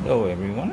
Hello everyone.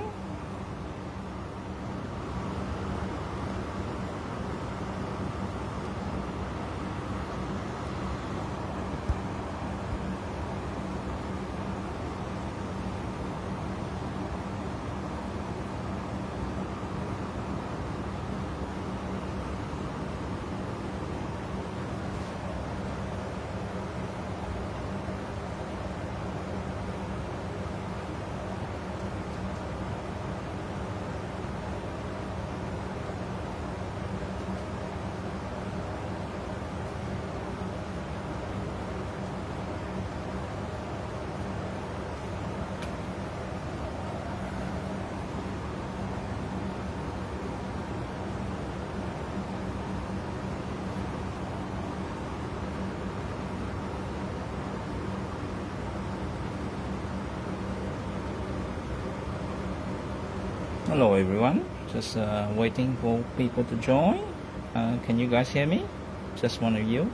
Hello everyone. Just waiting for people to join. Can you guys hear me? Just one of you.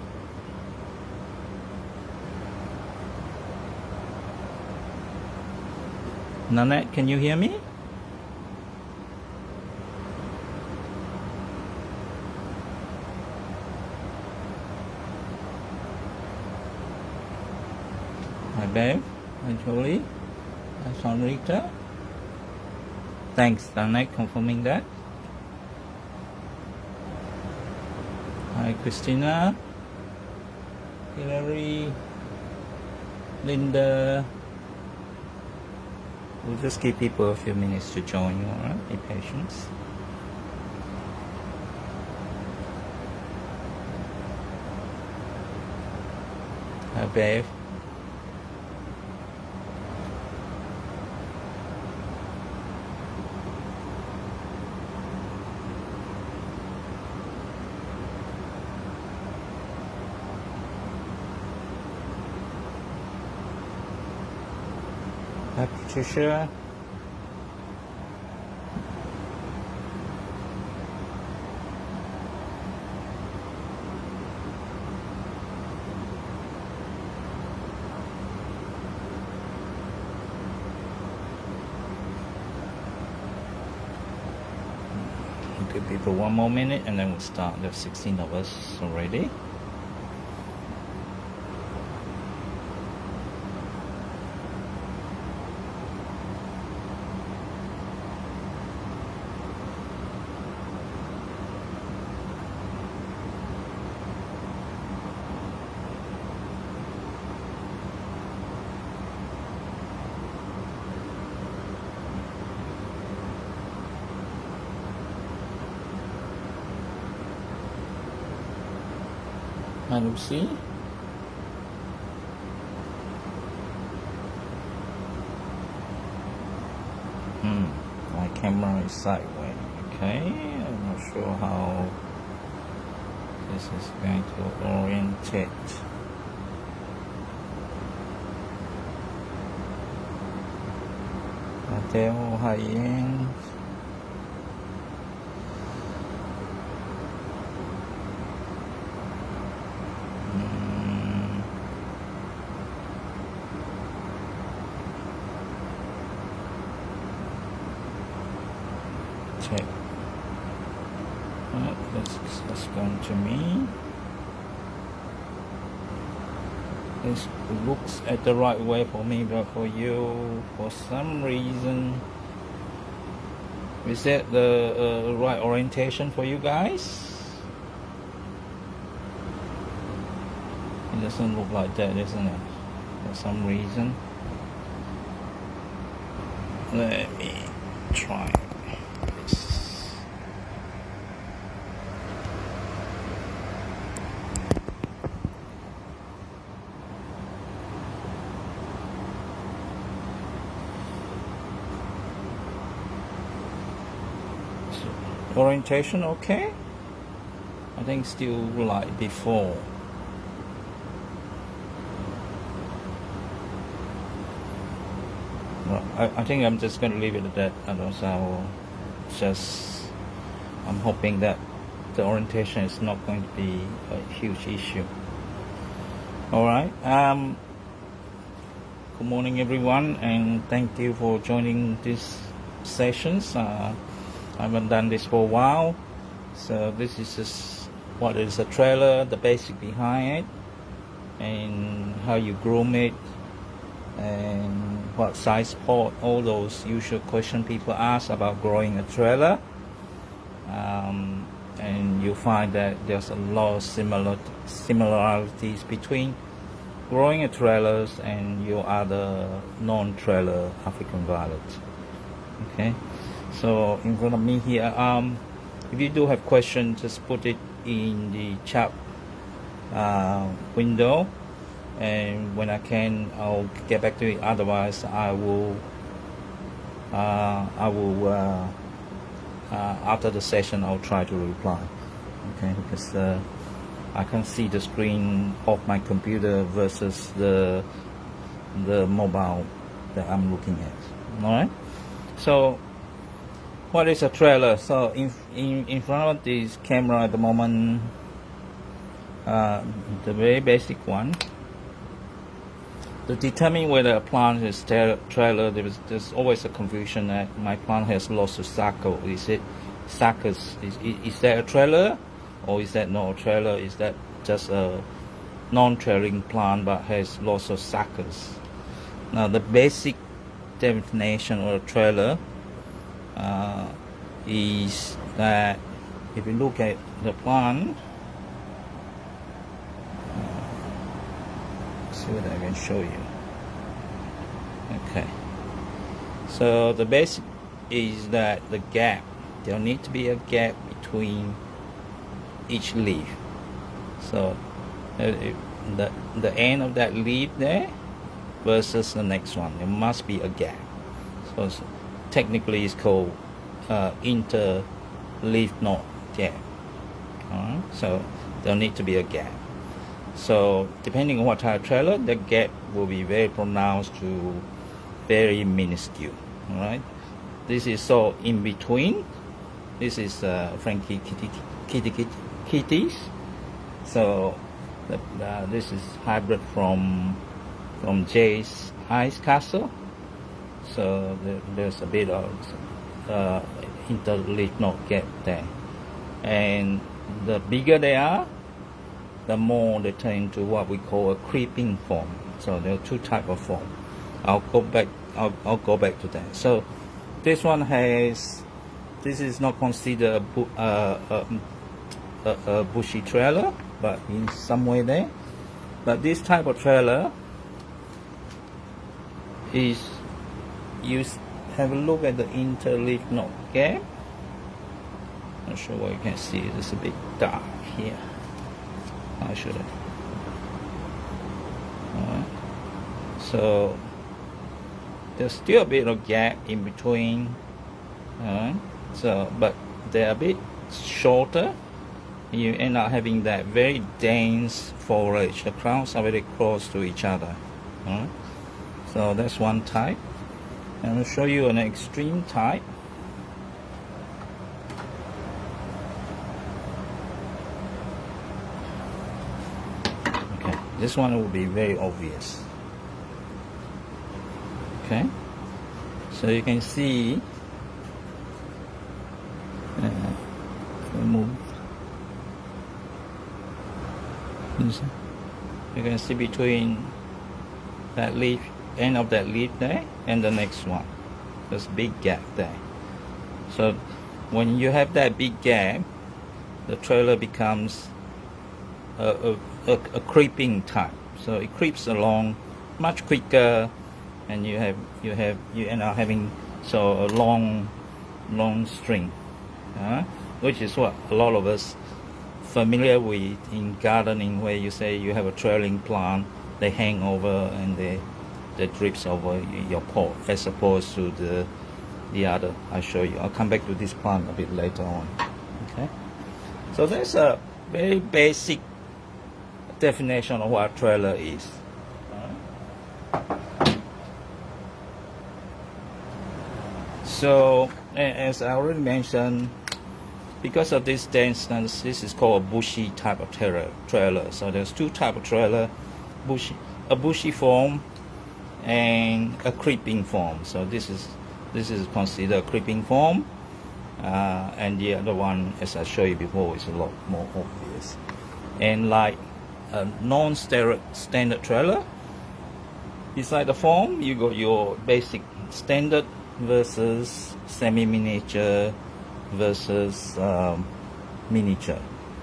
Nanette, can you hear me? Hi Bev. Hi Jolie. Hi Sonrita. Thanks, Nanette, confirming that. Hi Christina. Hillary. Linda. We'll just give people a few minutes to join you, alright? Be patient. Hi Bev. Hi Patricia. Give people one more minute and then we'll start. There's 16 of us already. Hi Lucy. My camera is sideways. Okay, I'm not sure how this is going to orientate. Adele, hi Ian. Check. Let's go to me. This looks at the right way for me, but for you, for some reason, is that the right orientation for you guys? It doesn't look like that, isn't it? For some reason. Let me try this. So, orientation okay? I think still like before. Well, I think I'm just going to leave it at that. And also, I'm hoping that the orientation is not going to be a huge issue. All right. Good morning, everyone, and thank you for joining these sessions. I haven't done this for a while, so this is just what is a trailer, the basic behind it, and how you groom it, and what size port, all those usual questions people ask about growing a trailer. And you find that there's a lot of similarities between growing a trailers and your other non-trailer African violets. Okay, so in front of me here, if you do have questions, just put it in the chat window, and when I can, I'll get back to it. Otherwise, I will after the session, I'll try to reply. Okay, because I can see the screen of my computer versus the mobile that I'm looking at. All right. So, what is a trailer? So, in front of this camera at the moment, the very basic one. To determine whether a plant is trailer, there's always a confusion that my plant has lots of suckers. Is it suckers? Is that a trailer, or is that not a trailer? Is that just a non-trailing plant but has lots of suckers? Now, the basic definition of a trailer is that if you look at the plant, see what I can show you. Okay, so the basic is that the gap, there need to be a gap between each leaf. So the end of that leaf there versus the next one, there must be a gap. So technically it's called inter-leaf knot gap. Alright, so there need to be a gap. So depending on what type of trailer, the gap will be very pronounced to very minuscule. All right, this is so in between. This is Frankie kitties. So this is hybrid from Jay's Ice Castle. So there's a bit of interleaf knot gap there, and the bigger they are, the more they turn into what we call a creeping form. So there are two types of form. I'll go back to that. So this one has, this is not considered a bushy trailer, but in some way there. But this type of trailer is, you have a look at the interleaf knot gap. Not sure what you can see. It's a bit dark here. I should have. Alright. So there's still a bit of gap in between. Alright. So, but they're a bit shorter. You end up having that very dense foliage. The crowns are very close to each other. Alright. So that's one type. And I'll show you an extreme type. This one will be very obvious. Okay, so you can see, remove. You can see between that leaf, end of that leaf there, and the next one. There's a big gap there. So when you have that big gap, the trailer becomes a creeping type. So it creeps along much quicker, and you end up having a long string, which is what a lot of us familiar with in gardening, where you say you have a trailing plant, they hang over and they drips over your pot, as opposed to the other. I'll show you. I'll come back to this plant a bit later on. Okay, so that's a very basic definition of what a trailer is. So, as I already mentioned, because of this denseness, this is called a bushy type of trailer. So there's two types of trailer. A bushy form and a creeping form. So this is considered a creeping form, and the other one, as I showed you before, is a lot more obvious. And like a standard trailer, beside the form you got your basic standard versus semi-miniature versus miniature.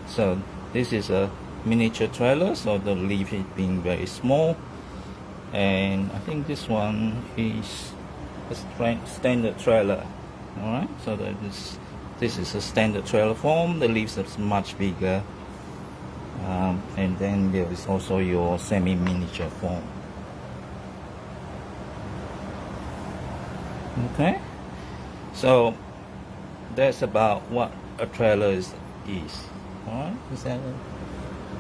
So this is a miniature trailer, so the leaf is being very small, and I think this one is a standard trailer. All right, so this is a standard trailer form. The leaves are much bigger, and then there is also your semi-miniature form. Okay, so that's about what a trailer is. All right, is that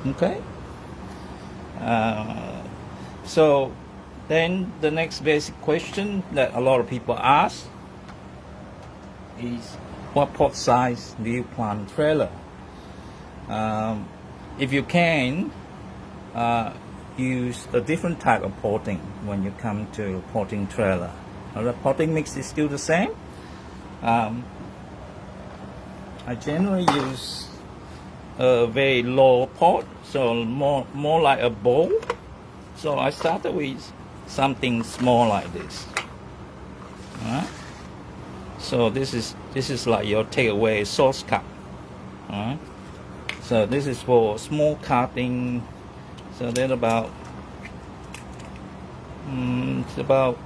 okay? So then the next basic question that a lot of people ask is, what pot size do you plant trailer? If you can, use a different type of potting when you come to potting trailer. The potting mix is still the same. I generally use a very low pot, so more like a bowl. So I started with something small like this. All right. So this is like your takeaway sauce cup. All right. So this is for small cutting. So then about it's about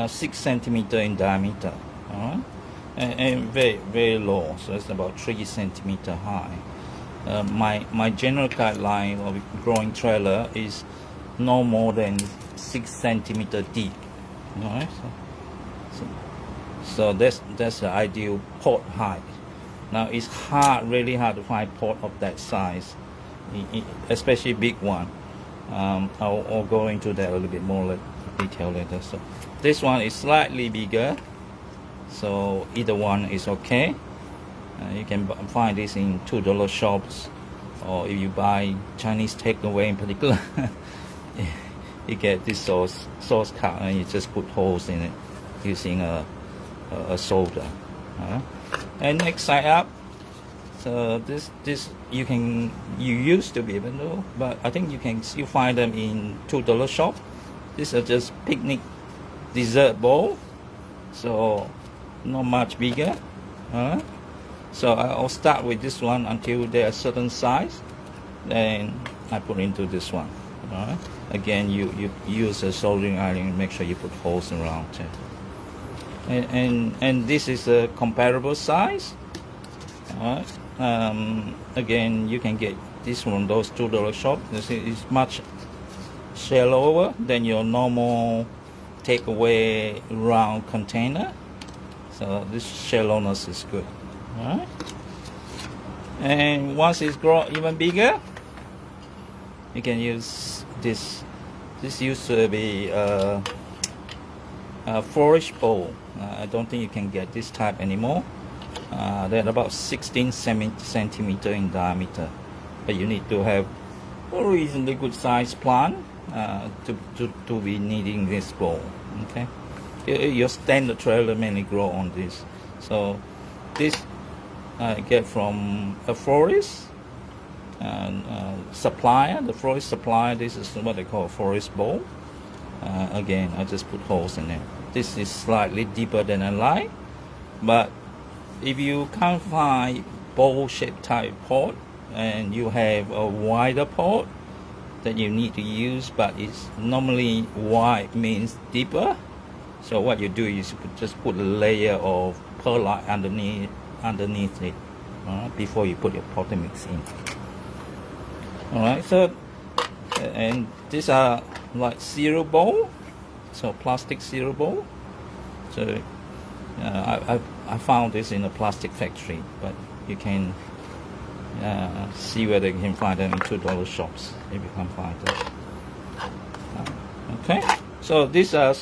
6 centimeter in diameter. All right. And very low, so it's about 3 centimeter high. My general guideline of growing trailer is no more than 6 centimeter deep. All right, so that's the ideal pot height. Now it's really hard to find pot of that size, especially big one. I'll go into that a little bit more detail later. So this one is slightly bigger, so either one is okay. You can find this in $2 shops, or if you buy Chinese takeaway in particular, you get this sauce cup and you just put holes in it using a solder. And next side up, so this you used to be able to, but I think you can still find them in $2 shop. These are just picnic dessert bowl, so not much bigger. So I'll start with this one until they're a certain size, then I put into this one. All right. Again, you use a soldering iron, make sure you put holes around it. And this is a comparable size. All right. Again, you can get this from those $2 shops. This is much shallower than your normal takeaway round container. So this shallowness is good. All right. And once it's grown even bigger, you can use this. This used to be a flourish bowl. I don't think you can get this type anymore. They're about 16 centimeter in diameter, but you need to have a reasonably good sized plant to be needing this bowl. Okay, your standard trailer mainly grow on this. So this I get from a florist supplier. The florist supplier. This is what they call a florist bowl. Again, I just put holes in it. This is slightly deeper than I like, but if you can't find bowl-shaped type pot and you have a wider pot that you need to use, but it's normally wide means deeper. So what you do is you just put a layer of perlite underneath it before you put your potting mix in. All right. So and these are like cereal bowl, so plastic cereal bowl. So I found this in a plastic factory, but you can see whether you can find them in $2 shops if you can find them. Okay, so these are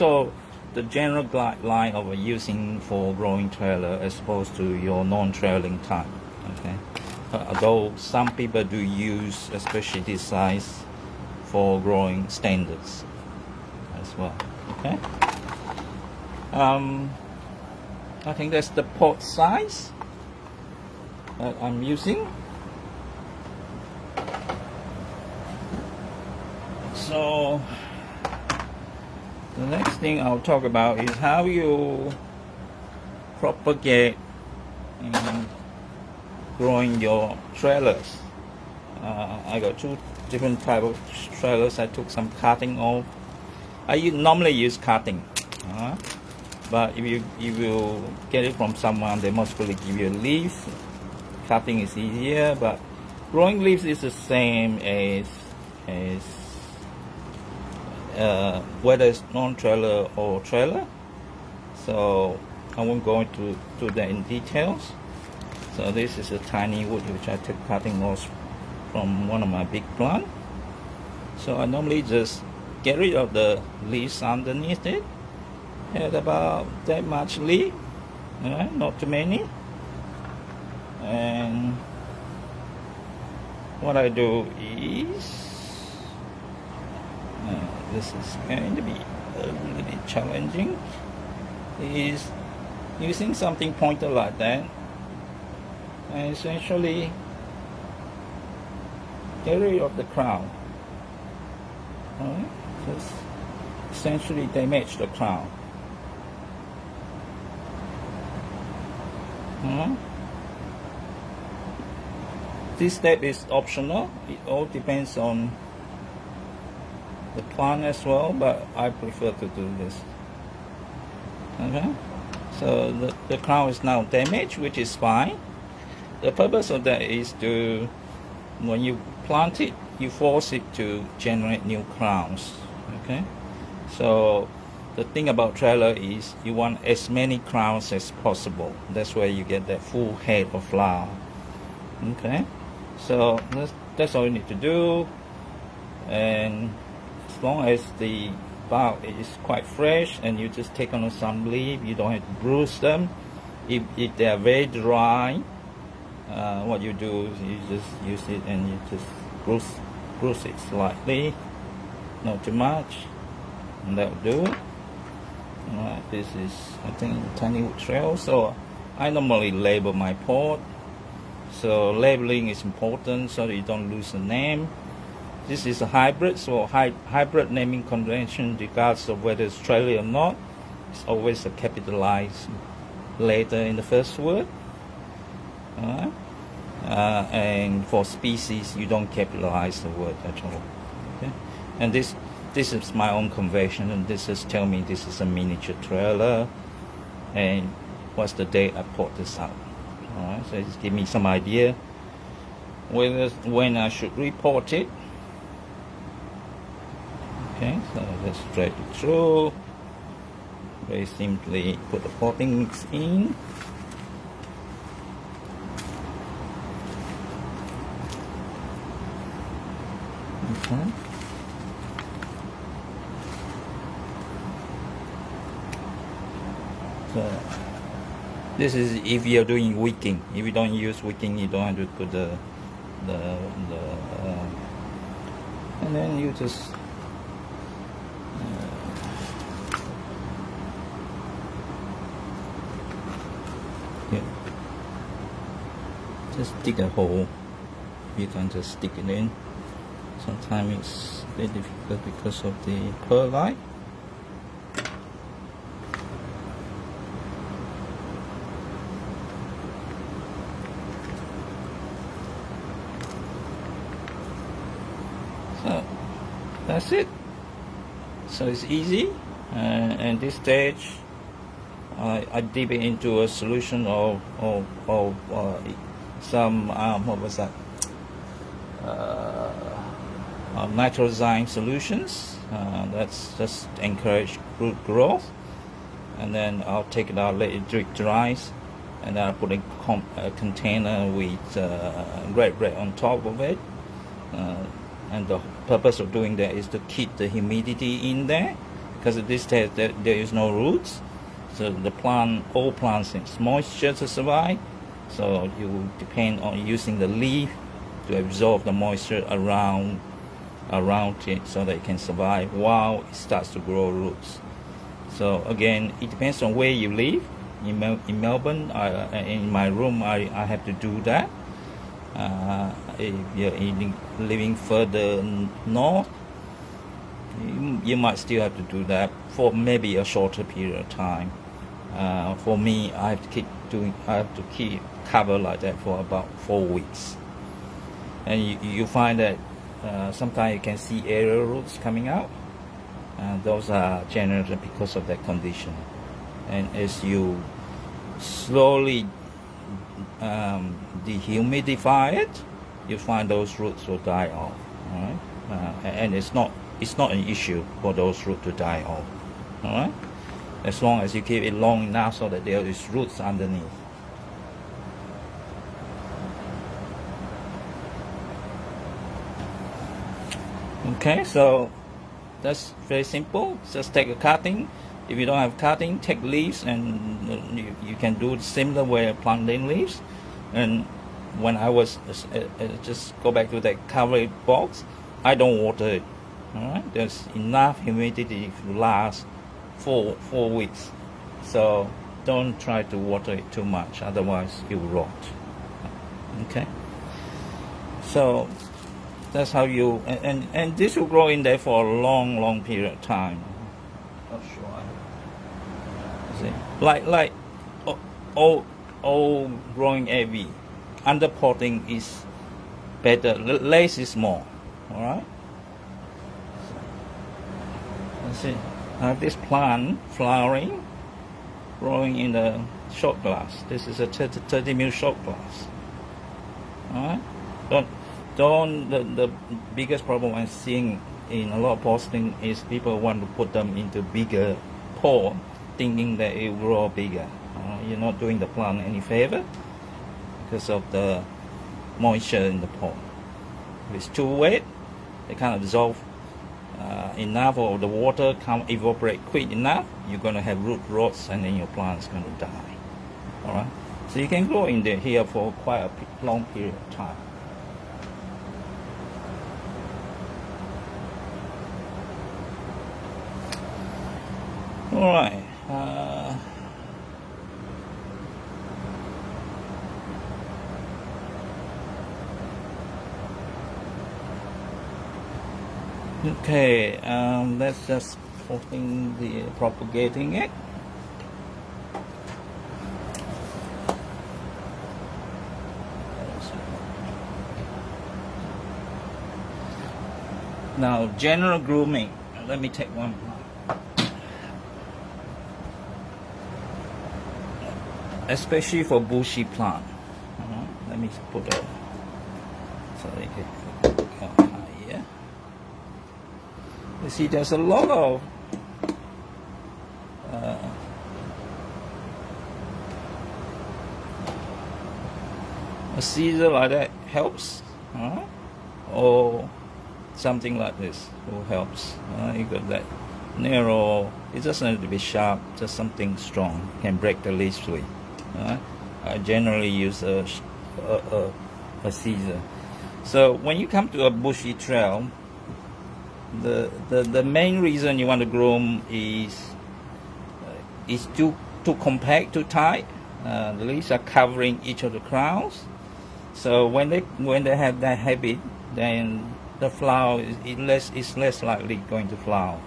the general guideline of using for growing trailer as opposed to your non-trailing type. Okay, although some people do use, especially this size, for growing standards. as well. Okay. I think that's the pot size that I'm using. So the next thing I'll talk about is how you propagate and growing your trailers. I got two different type of trailers. I took some cutting off. I normally use cutting, but if you get it from someone, they must really give you a leaf. Cutting is easier, but growing leaves is the same as whether it's non-trailer or trailer. So I won't go into that in details. So this is a tiny wood which I took cutting off from one of my big plants. So I normally just get rid of the leaves underneath it. Had about that much leaf, not too many. And what I do is, this is going to be a little bit challenging, is using something pointed like that, and essentially get rid of the crown. Just essentially damage the crown. This step is optional. It all depends on the plant as well, but I prefer to do this. Okay, so the crown is now damaged, which is fine. The purpose of that is to, when you plant it, you force it to generate new crowns. Okay, so the thing about trailer is you want as many crowns as possible. That's where you get that full head of flower. Okay, so that's all you need to do. And as long as the bark is quite fresh and you just take on some leaf, you don't have to bruise them. If they are very dry, what you do is you just use it and you just bruise it slightly, not too much, and that will do. This is, I think, tiny wood trail. So I normally label my pot. So labeling is important so that you don't lose the name. This is a hybrid, so hybrid naming convention, regardless of whether it's trailer or not, it's always a capitalized letter in the first word. And for species, you don't capitalize the word at all. Okay? And this is my own convention, and this is tell me this is a miniature trailer, and what's the date I put this out. Alright, so just give me some idea when I should report it. Okay, so let's drag it through. Very simply put the potting mix in. Okay. So this is if you're doing wicking. If you don't use wicking, you don't have to put the and then you just just dig a hole. You can just stick it in. Sometimes it's a bit difficult because of the perlite. So that's it. So it's easy, and this stage I dip it into a solution of some what was that? Nitrozyme solutions. That's just encourage root growth. And then I'll take it out, let it dry, and then I'll put a container with red bread on top of it. And the purpose of doing that is to keep the humidity in there, because at this stage there is no roots. So the all plants need moisture to survive. So you depend on using the leaf to absorb the moisture around around it so that it can survive while it starts to grow roots. So again, it depends on where you live. In Melbourne, in my room, I have to do that. If you're living further north, you might still have to do that for maybe a shorter period of time. For me, I have to keep cover like that for about 4 weeks, and you find that sometimes you can see aerial roots coming out. Those are generally because of that condition, and as you slowly dehumidify it, you find those roots will die off. All right, and it's not an issue for those roots to die off. All right, as long as you keep it long enough so that there is roots underneath. Okay, so that's very simple. Just take a cutting. If you don't have cutting, take leaves, and you can do the similar way of planting leaves. And when I was just go back to that covered box, I don't water it. All right, there's enough humidity to last 4 weeks. So don't try to water it too much, otherwise it will rot. Okay, so that's how you and this will grow in there for a long period of time. Not sure. See, like all growing AV, under potting is better. Less is more. All right. Let's see. I have this plant flowering, growing in a shot glass. This is a 30 ml shot glass. All right. The biggest problem I'm seeing in a lot of posting is people want to put them into bigger pot, thinking that it will grow bigger. You're not doing the plant any favor because of the moisture in the pot. If it's too wet, they can't absorb enough of the water, can't evaporate quick enough, you're going to have root rots, and then your plant is going to die. All right, so you can grow in there here for quite a long period of time. All right. Okay, let's just propagating it. Now, general grooming. Let me take one. Especially for bushy plant. Let me put a so they can come here. You see, there's a lot of a scissor like that helps, or something like this will helps. You got that narrow. It doesn't have to be sharp. Just something strong can break the leaves with. I generally use a scissor. So when you come to a bushy trail, the main reason you want to groom is too compact, too tight. The leaves are covering each of the crowns. So when they have that habit, then the flower is less likely going to flower.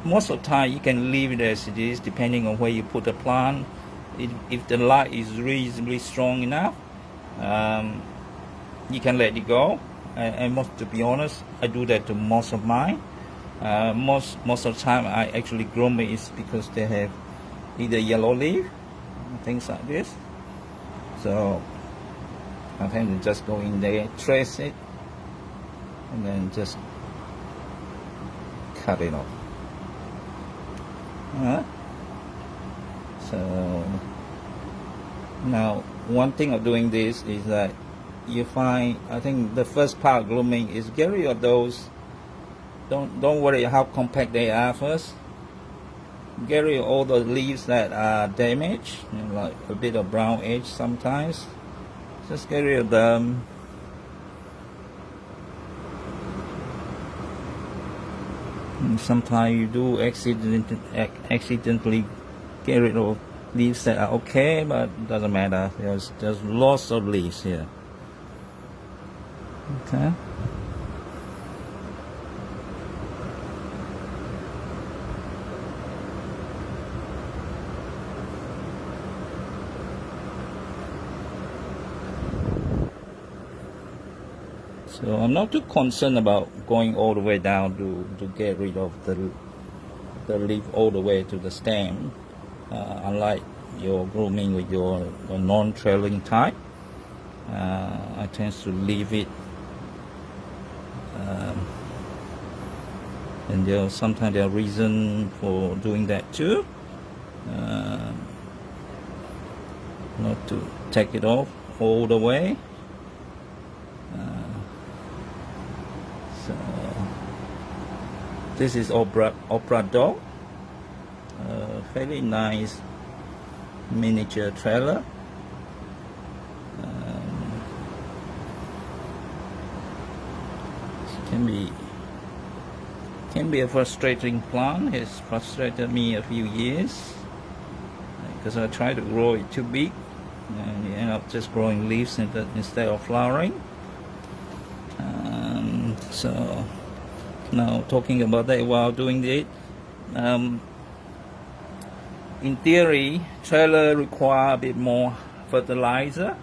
Most of the time you can leave it as it is, depending on where you put the plant. If the light is reasonably strong enough, you can let it go. And to be honest, I do that to most of mine. Most of the time I actually groom it is because they have either yellow leaf, things like this. So I tend to just go in there, trace it, and then just cut it off. So now one thing of doing this is that you find, I think the first part of grooming is get rid of those. Don't worry how compact they are first. Get rid of all the leaves that are damaged, like a bit of brown edge sometimes. Just get rid of them. And sometimes you do accidentally get rid of leaves that are okay, but doesn't matter. There's lots of leaves here. Okay. So I'm not too concerned about going all the way down to get rid of the leaf all the way to the stem. Unlike your grooming with your non-trailing type, I tend to leave it, and sometimes there are reasons for doing that too. Not to take it off all the way. So this is opera dog, fairly nice miniature trailer. Can be a frustrating plant. It's frustrated me a few years because I try to grow it too big and you end up just growing leaves instead of flowering. So now talking about that while doing it, in theory, trailer require a bit more fertilizer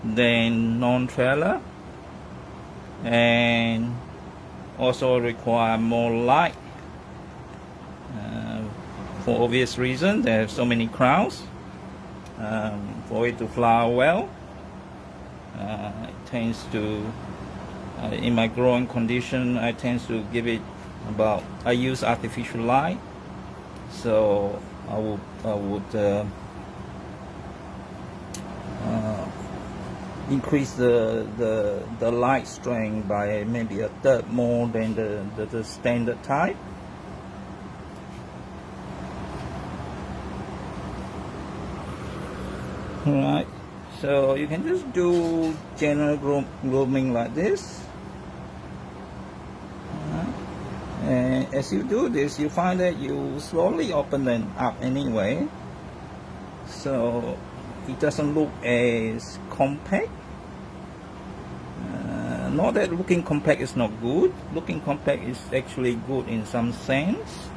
than non-trailer, and also require more light. For obvious reasons, they have so many crowns. For it to flower well, it tends to, in my growing condition, I tend to give it I use artificial light, so I would increase the light strength by maybe a third more than the standard type. Alright, so you can just do general grooming like this. And as you do this, you find that you slowly open them up anyway, so it doesn't look as compact. Not that looking compact is not good. Looking compact is actually good in some sense.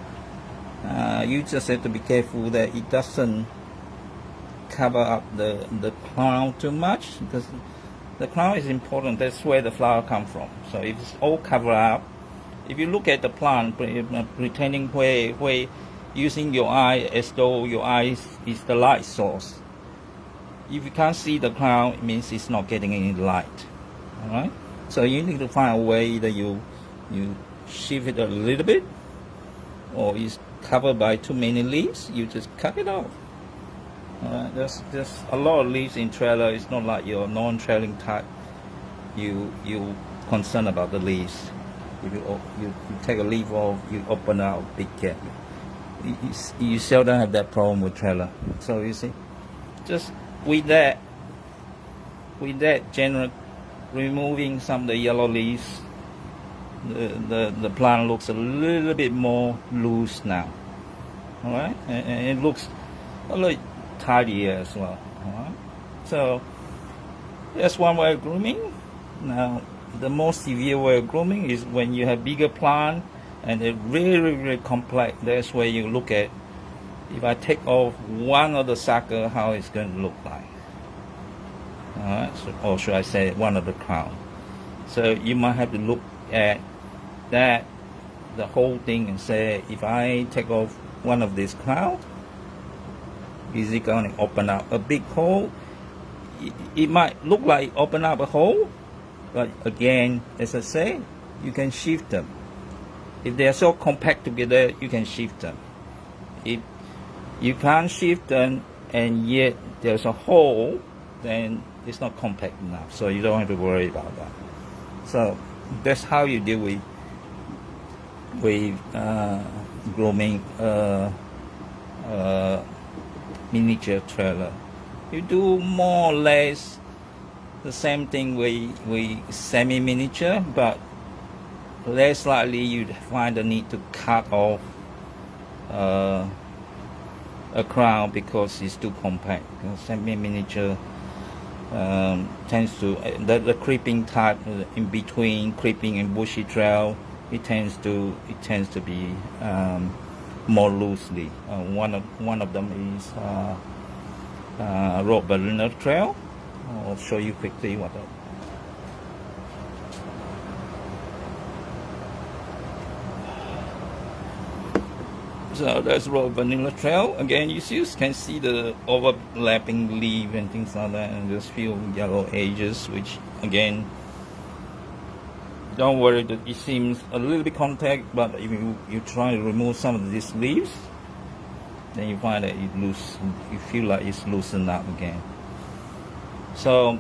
You just have to be careful that it doesn't cover up the crown too much, because the crown is important. That's where the flower comes from. So if it's all covered up, if you look at the plant pretending where using your eye as though your eye is the light source, if you can't see the crown, it means it's not getting any light. Alright, so you need to find a way, either you shift it a little bit, or it's covered by too many leaves, you just cut it off. Alright, there's a lot of leaves in trailer. It's not like your non-trailing type. You concerned about the leaves. If you take a leaf off, you open out a big gap. You seldom have that problem with trailer. So you see, just with that general removing some of the yellow leaves, the plant looks a little bit more loose now. Alright, and it looks a little tidier as well. Alright, so that's one way of grooming. Now the most severe way of grooming is when you have bigger plant and they're really complex. That's where you look at, if I take off one of the sucker, how it's going to look like. Alright, so, or should I say one of the crown. So you might have to look at that, the whole thing, and say, if I take off one of these crown, is it going to open up a big hole? It might look like open up a hole, but again, as I say, you can shift them. If they are so compact together, you can shift them. If you can't shift them and yet there's a hole, then it's not compact enough, so you don't have to worry about that. So that's how you deal with grooming miniature trailer. You do more or less the same thing with semi-miniature, but less likely you'd find the need to cut off a crown because it's too compact. Semi-miniature tends to the creeping type in between creeping and bushy trail. It tends to be more loosely. One of them is road banana trail. I'll show you quickly what. So that's road vanilla trail. Again, you can see the overlapping leaf and things like that, and just few yellow edges, which again, don't worry that it seems a little bit contact, but if you try to remove some of these leaves, then you find that you feel like it's loosened up again. So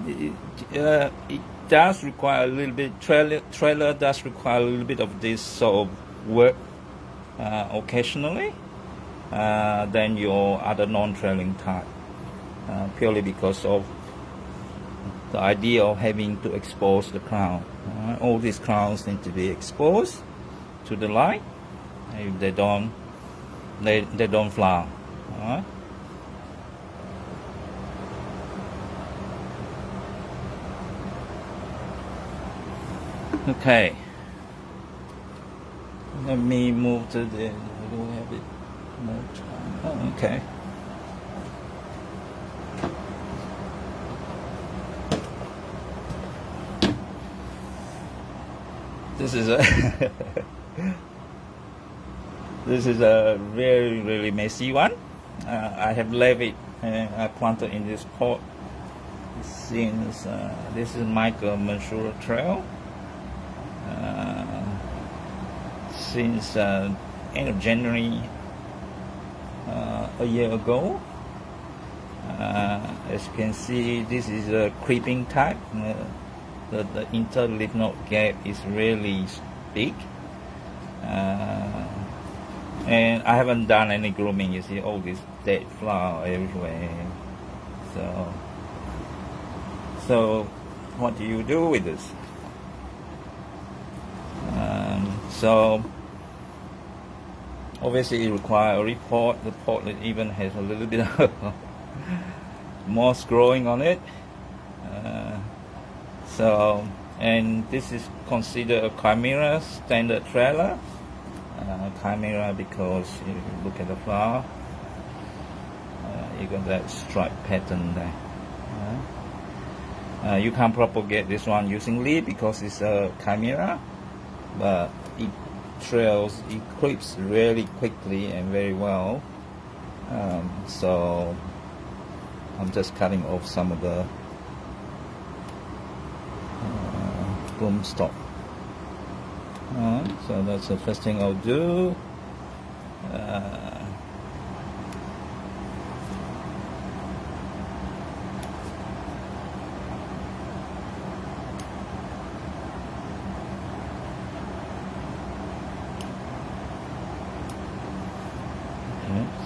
it does require a little bit, trailer does require a little bit of this sort of work occasionally than your other non-trailing type, purely because of the idea of having to expose the crown. All these crowns need to be exposed to the light. If they don't, they don't flower. Okay. Let me move to the. I don't have it more time. Oh, okay. This is a this is a very really messy one. I have left it and I planted in this pot since this is Michael Mansura Trail. Since end of January a year ago. As you can see, this is a creeping type. The interleaf node gap is really big, and I haven't done any grooming. You see all this dead flower everywhere. So what do you do with this? So obviously it requires a repot. The pot even has a little bit of moss growing on it. And this is considered a chimera standard trailer. Chimera because if you look at the flower, you got that stripe pattern there. You can't propagate this one using leaf because it's a chimera, but it creeps really quickly and very well. So I'm just cutting off some of the broom stalk. So that's the first thing I'll do.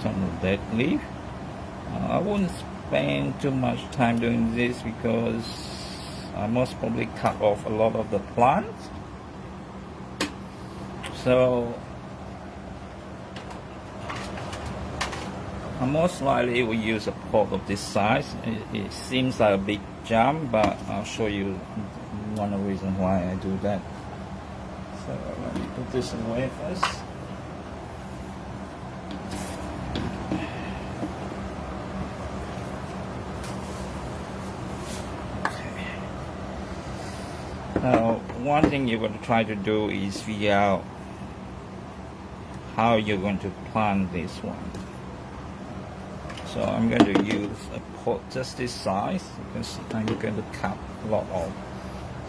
Some of that leaf. I won't spend too much time doing this because I most probably cut off a lot of the plants. So I most likely will use a pot of this size. It seems like a big jump, but I'll show you one of the reasons why I do that. So let me put this away first. Now, one thing you're going to try to do is figure out how you're going to plant this one. So I'm going to use a pot just this size. You can see I'm going to cut a lot off.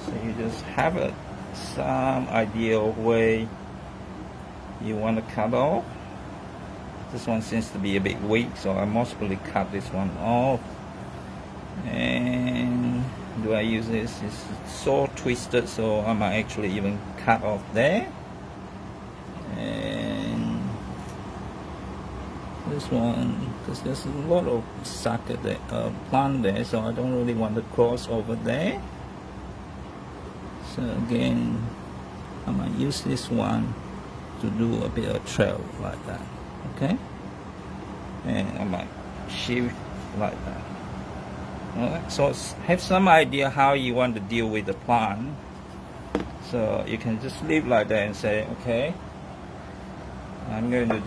So you just have some idea of where you want to cut off. This one seems to be a bit weak, so I most probably cut this one off. And do I use this? It's so twisted, so I might actually even cut off there. And this one, because there's a lot of sucker plant there, so I don't really want to cross over there. So again, I might use this one to do a bit of trail like that. Okay, and I might shift like that. Alright, so have some idea how you want to deal with the plant. So you can just leave like that and say, okay, I'm going to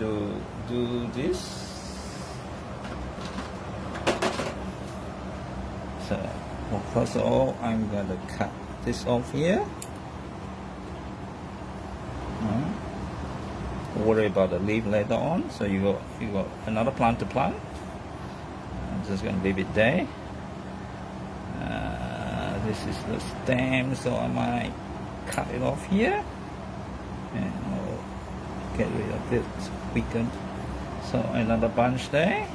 do this. So well, first of all, I'm going to cut this off here. Worry about the leaf later on. So you got another plant to plant. I'm just going to leave it there. This is the stem, so I might cut it off here, and I'll get rid of this weakened. So another bunch there.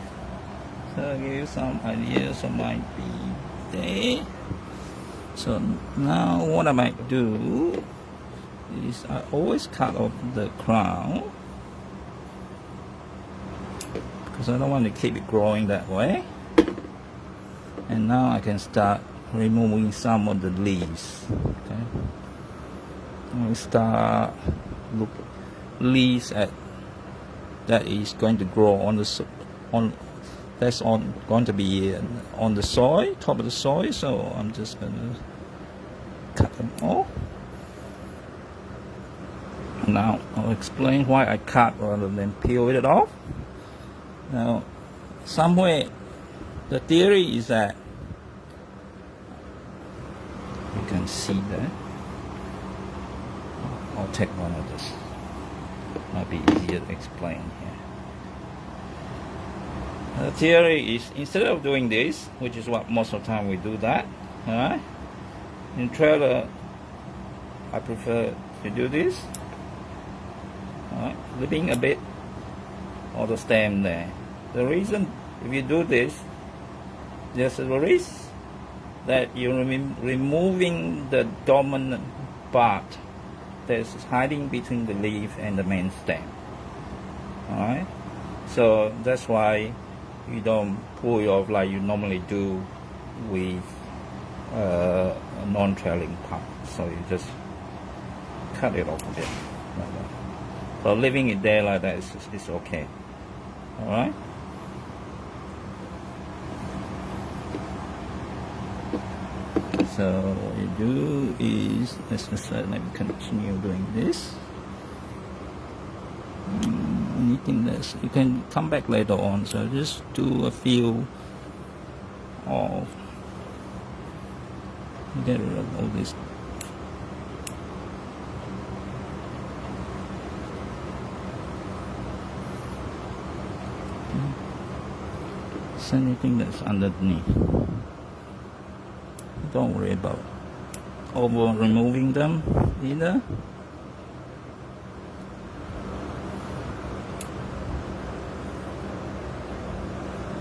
So I'll give you some ideas. So might be there. So now what I might do is I always cut off the crown because I don't want to keep it growing that way. And now I can start removing some of the leaves. Okay, we start look leaves at that is going to grow on the going to be on the soil, top of the soil. So I'm just gonna cut them off. Now I'll explain why I cut rather than peel it off. Now, somewhere the theory is that you can see that. I'll take one of this. Might be easier to explain here. The theory is instead of doing this, which is what most of the time we do that, alright? In trailer, I prefer to do this. Alright, leaving a bit of the stem there. The reason if you do this, there's a risk that you're removing the dominant part that's hiding between the leaf and the main stem. Alright, so that's why you don't pull it off like you normally do with a non-trailing part. So you just cut it off a bit like that. So leaving it there like that is okay. Alright. So what you do is, let's just let me continue doing this. Anything that's, you can come back later on. So just do a few of, get rid of all this. So anything that's underneath. Don't worry about over removing them either.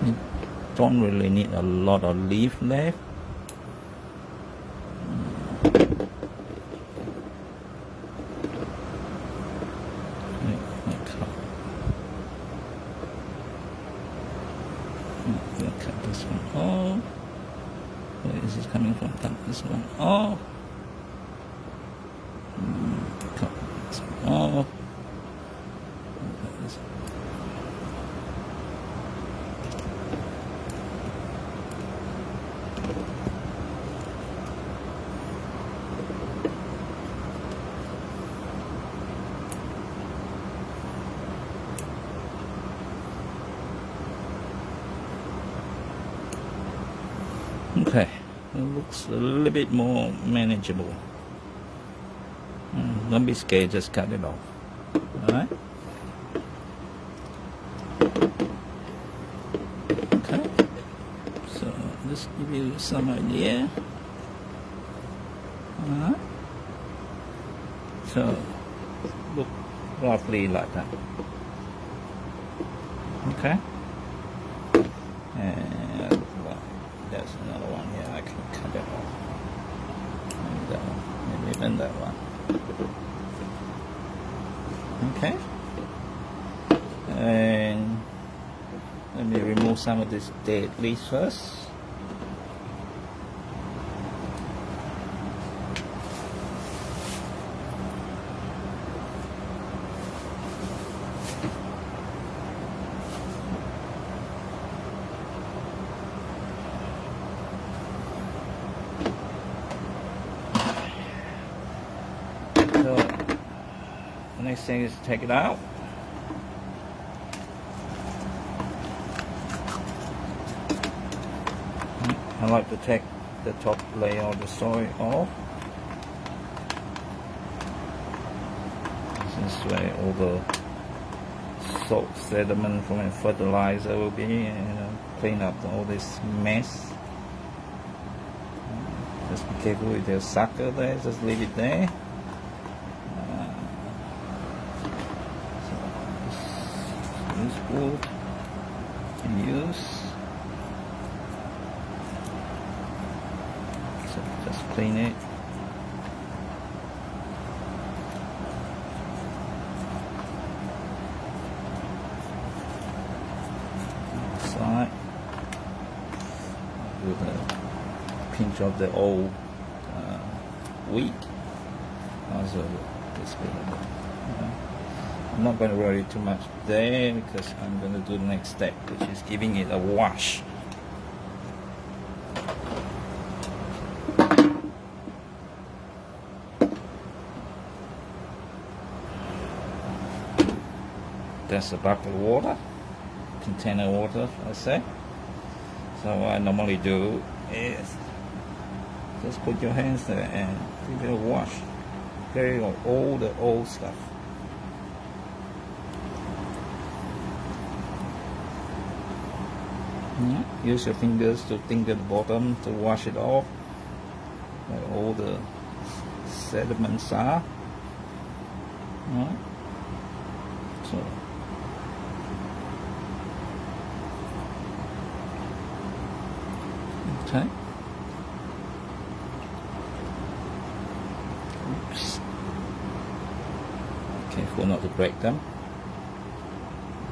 You don't really need a lot of leaf left. Cut this one off. Where is this coming from? Cut this one off. Cut this one off. Cut this one. Okay, it looks a little bit more manageable. Don't be scared, just cut it off. Alright? Okay, so just give you some idea. Alright? So, look roughly like that. Okay? And there's another one here. I can cut it off. Maybe that one. Maybe even that one. Okay. And let me remove some of this dead leaves first. The next thing is take it out. I like to take the top layer of the soil off. This way all the salt sediment from the fertilizer will be, clean up all this mess. Just be careful with the sucker there, just leave it there. So this wood in use. So just clean it. Side with a pinch of the old wheat. Also this bit of it. I'm not going to worry too much there because I'm going to do the next step, which is giving it a wash. That's a bucket of water, container water, I say. So what I normally do is just put your hands there and give it a wash. Carry all the old stuff. Yeah. Use your fingers to tingle the bottom to wash it off, where all the sediments are. Yeah. So. Okay. Oops. Careful not to break them.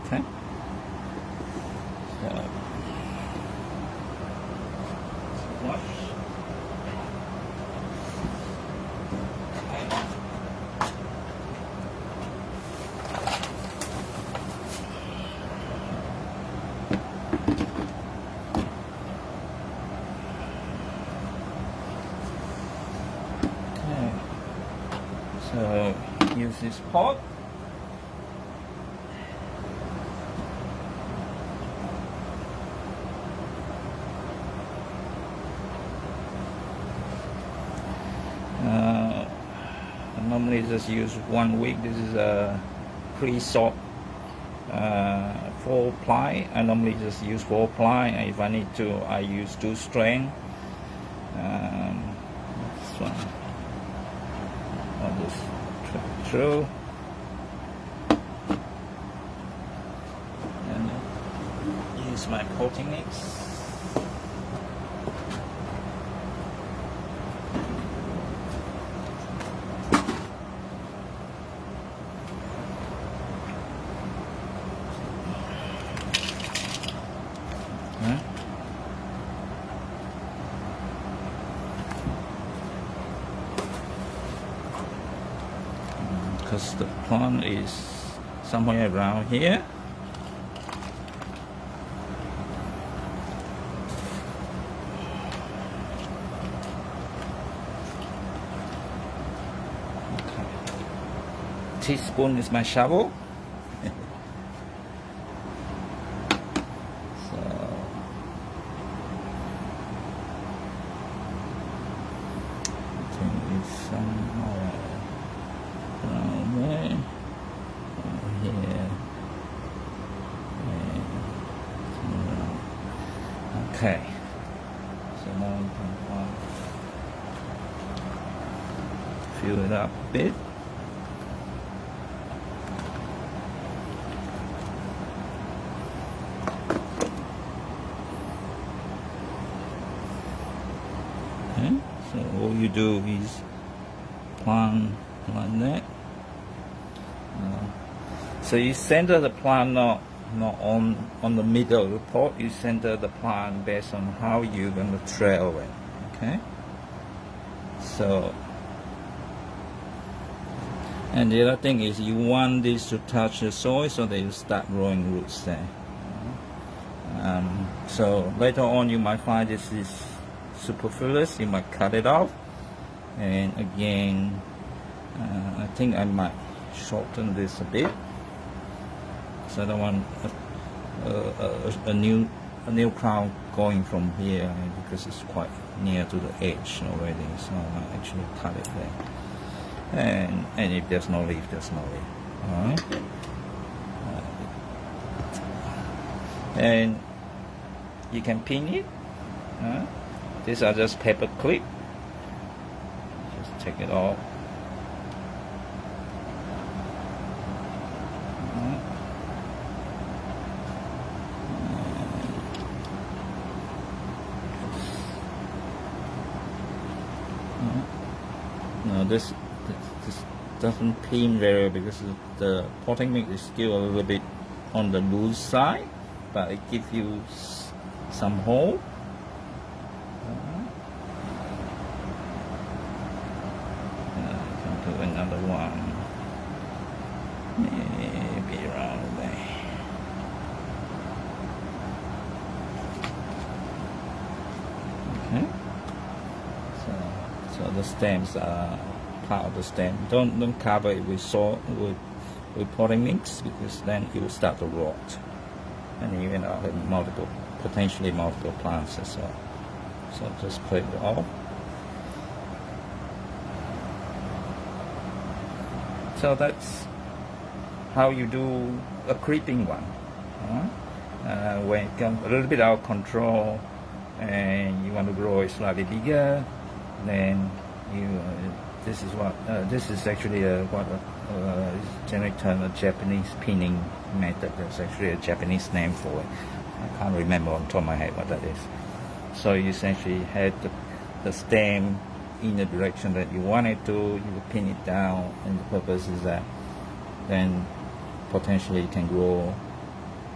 Okay. So, wash. So use this pot. I normally just use 1 week. This is a pre-salt 4-ply. I normally just use 4-ply, and if I need to, I use 2 strand. This one. I'll just track it through and use my coating mix. Because the plant is somewhere around here. Okay. Teaspoon is my shovel. So I think it's somewhere around there, here, and okay. So now you can fill it up a bit. Okay. So all you do is plant like that. So you center the plant not on the middle of the pot. You center the plant based on how you're going to trail it. Okay. So, and the other thing is you want this to touch the soil so that you start growing roots there. So later on you might find this is superfluous. You might cut it off. And again, I think I might shorten this a bit. So I don't want a new crown going from here because it's quite near to the edge already. So I actually cut it there. And if there's no leaf, there's no leaf. All right. And you can pin it. These are just paper clip. Just take it off. No, this doesn't pin very well because the potting mix is still a little bit on the loose side, but it gives you some hole. I can do another one, maybe around there. Okay. So the stems are part of the stem. Don't cover it with with potting mix because then it will start to rot, and you end up having potentially multiple plants as well. So just clip it off. So that's how you do a creeping one. When it comes a little bit out of control and you want to grow it slightly bigger, then this is actually what generally termed a Japanese pinning method. There's actually a Japanese name for it. I can't remember on top of my head what that is. So you essentially had the stem in the direction that you want it to, you pin it down, and the purpose is that then potentially you can grow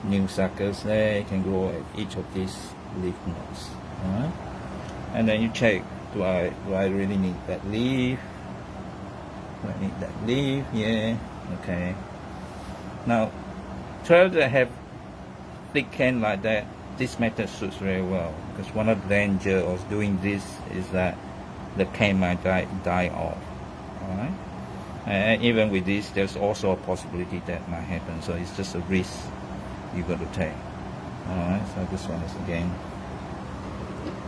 new suckers there, you can grow each of these leaf nodes. Alright? And then you check, do I really need that leaf? Do I need that leaf? Yeah, okay. Now, trails that have thick end like that, this method suits very well, because one of the danger of doing this is that the cane might die off. Alright? And even with this, there's also a possibility that might happen, so it's just a risk you got to take. Alright, so this one is again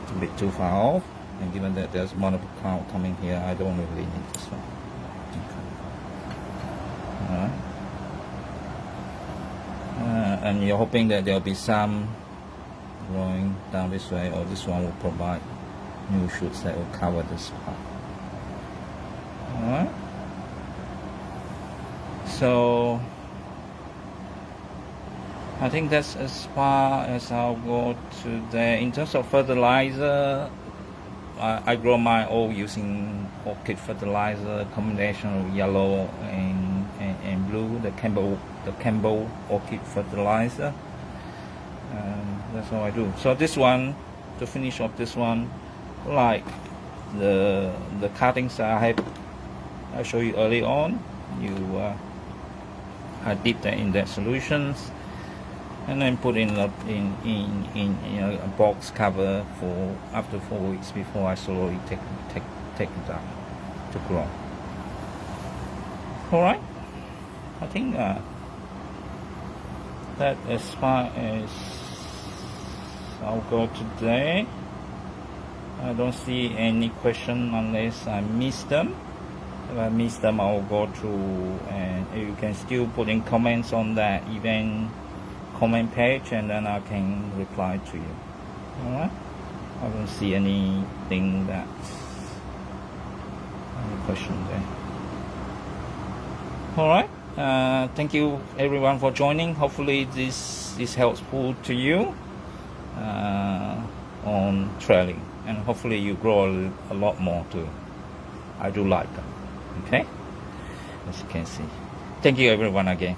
a bit too far off, and given that there's multiple crown coming here, I don't really need this one. Alright. And you're hoping that there'll be some growing down this way, or this one will provide new shoots that will cover this part. Alright. So I think that's as far as I'll go today. In terms of fertilizer, I grow my oil using orchid fertilizer, combination of yellow and blue, the Campbell orchid fertilizer. That's all I do. So this one, to finish off this one, like the cuttings I showed you early on, I dip that in that solutions, and then put in a box cover for up to 4 weeks before I slowly take it down to grow. All right, I think that as far as I'll go today. I don't see any question unless I miss them. If I miss them, I'll go through, and you can still put in comments on that event comment page, and then I can reply to you. Alright? I don't see anything that's any question there. Alright? Thank you everyone for joining. Hopefully this is helpful to you on trailing, and hopefully you grow a lot more too. I do like them. Okay, as you can see. Thank you everyone again.